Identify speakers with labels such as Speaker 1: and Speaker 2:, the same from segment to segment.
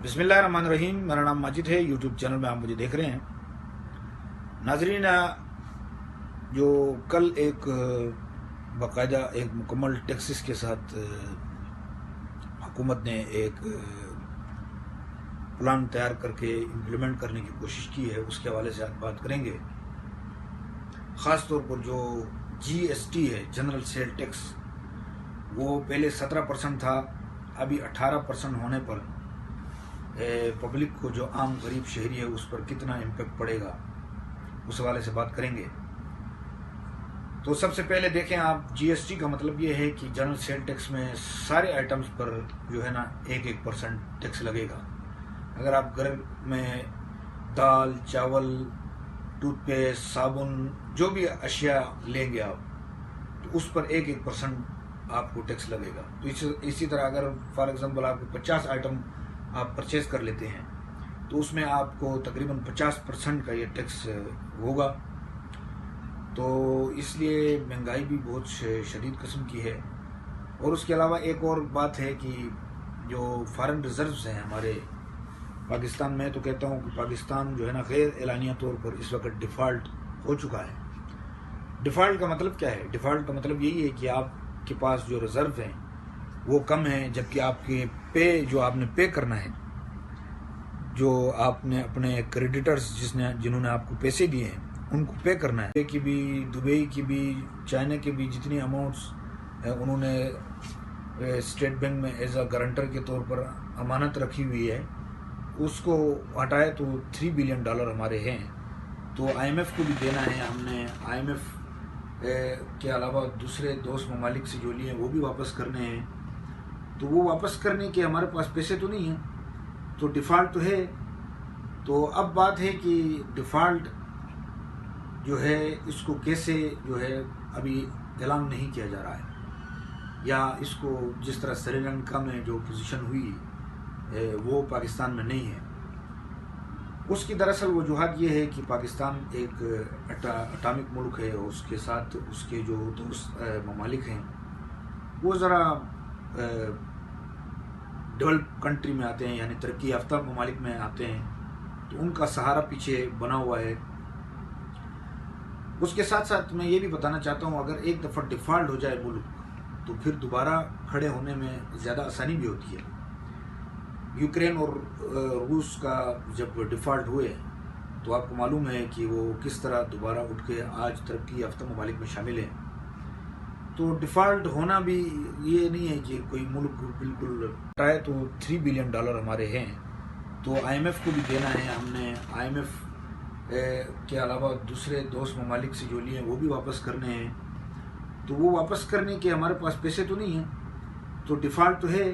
Speaker 1: बिस्मिल्लाहिर्रहमानिर्रहीम। मेरा नाम माजिद है। यूट्यूब चैनल में आप मुझे देख रहे हैं। नाजरीन, जो कल एक बाकायदा एक मुकम्मल टैक्सेस के साथ हुकूमत ने एक प्लान तैयार करके इम्प्लीमेंट करने की कोशिश की है, उसके हवाले से आज बात करेंगे। ख़ास तौर पर जो GST है, जनरल सेल टैक्स, वो पहले 17% था, अभी 18% होने पर पब्लिक को, जो आम गरीब शहरी है, उस पर कितना इम्पेक्ट पड़ेगा, उस हवाले से बात करेंगे। तो सबसे पहले देखें आप, GST का मतलब ये है कि जनरल सेल टैक्स में सारे आइटम्स पर जो है ना 1% टैक्स लगेगा। अगर आप घर में दाल, चावल, टूथपेस्ट, साबुन, जो भी अशिया लेंगे आप, तो उस पर 1% आपको टैक्स लगेगा। तो इसी तरह अगर फॉर एग्जांपल आपको 50 आइटम आप परचेज कर लेते हैं, तो उसमें आपको तकरीबन 50% का ये टैक्स होगा। तो इसलिए महंगाई भी बहुत शदीद किस्म की है। और उसके अलावा एक और बात है कि जो फॉरेन रिजर्व्स हैं हमारे पाकिस्तान में, तो कहता हूँ कि पाकिस्तान जो है ना गैर एलानिया तौर पर इस वक्त डिफ़ॉल्ट हो चुका है। डिफ़ॉल्ट का मतलब क्या है? डिफ़ॉल्ट का मतलब यही है कि आपके पास जो रिज़र्व हैं वो कम है, जबकि आपके पे जो आपने पे करना है, जो आपने अपने क्रेडिटर्स जिन्होंने आपको पैसे दिए हैं उनको पे करना है। पे की भी, दुबई की भी, चाइना की भी जितनी अमाउंट्स उन्होंने स्टेट बैंक में एज अ गारंटर के तौर पर अमानत रखी हुई है, उसको हटाए तो $3 बिलियन हमारे हैं। तो IMF को भी देना है हमने। IMF के अलावा दूसरे दोस्त ममालिक से जो लिए हैं वो भी वापस करने हैं। तो वो वापस करने के हमारे पास पैसे तो नहीं हैं, तो डिफ़ॉल्ट तो है। तो अब बात है कि डिफ़ॉल्ट जो है इसको कैसे जो है अभी ऐलान नहीं किया जा रहा है, या इसको जिस तरह श्रीलंका में जो पोजीशन हुई वो पाकिस्तान में नहीं है। उसकी दरअसल वजूहत ये है कि पाकिस्तान एक अटामिक मुल्क है, और उसके साथ उसके जो दोस्त ममालिक हैं वो ज़रा डेवलप कंट्री में आते हैं, यानी तरक्की याफ्ता ममालिक में आते हैं, तो उनका सहारा पीछे बना हुआ है। उसके साथ साथ मैं ये भी बताना चाहता हूँ, अगर एक दफ़ा डिफ़ॉल्ट हो जाए मुल्क, तो फिर दोबारा खड़े होने में ज़्यादा आसानी भी होती है। यूक्रेन और रूस का जब डिफ़ॉल्ट हुए, तो आपको मालूम है कि वो किस तरह दोबारा उठ के आज तरक्की याफ्ता ममालिक में शामिल हैं। तो डिफ़ॉल्ट होना भी ये नहीं है कि कोई मुल्क बिल्कुल हटाए तो $3 बिलियन हमारे हैं। तो IMF को भी देना है हमने। IMF के अलावा दूसरे दोस्त ममालिक से जो लिए हैं वो भी वापस करने हैं। तो वो वापस करने के हमारे पास पैसे तो नहीं हैं, तो डिफ़ॉल्ट तो है।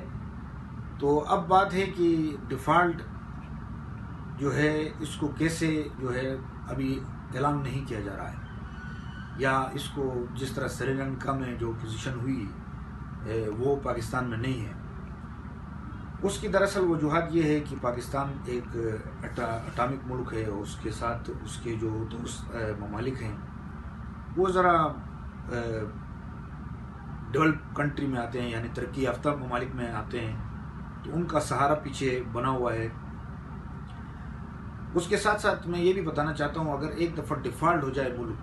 Speaker 1: तो अब बात है कि डिफ़ॉल्ट जो है इसको कैसे जो है अभी ऐलान नहीं किया जा रहा है, या इसको जिस तरह श्रीलंका में जो पोजीशन हुई वो पाकिस्तान में नहीं है। उसकी दरअसल वजूहत ये है कि पाकिस्तान एक अटामिक मुल्क है, और उसके साथ उसके जो दोस्त ममालिक हैं वो ज़रा डेवलप कंट्री में आते हैं, यानी तरक्की याफ्ता ममालिक में आते हैं, तो उनका सहारा पीछे बना हुआ है। उसके साथ साथ मैं ये भी बताना चाहता हूँ, अगर एक दफ़ा डिफ़ॉल्ट हो जाए मुल्क,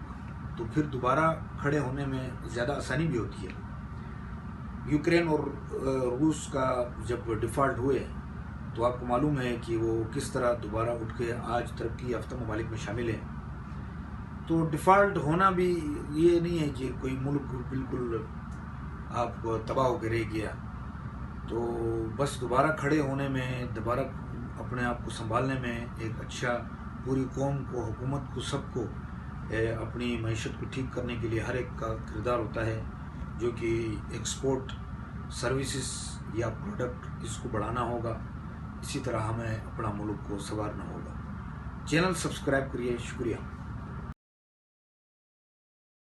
Speaker 1: तो फिर दोबारा खड़े होने में ज़्यादा आसानी भी होती है। यूक्रेन और रूस का जब डिफ़ॉल्ट हुए, तो आपको मालूम है कि वो किस तरह दोबारा उठ के आज तरक्की याफ्ता ममालिक में शामिल हैं। तो डिफ़ॉल्ट होना भी ये नहीं है कि कोई मुल्क बिल्कुल आप तबाह होकर रह गया। तो बस दोबारा खड़े होने में, दोबारा अपने आप को संभालने में एक अच्छा, पूरी कौम को, हुकूमत को, सबको अपनी मईशत को ठीक करने के लिए हर एक का किरदार होता है, जो कि एक्सपोर्ट, सर्विसेज या प्रोडक्ट, इसको बढ़ाना होगा। इसी तरह हमें अपना मुल्क को संवारना होगा। चैनल सब्सक्राइब करिए। शुक्रिया।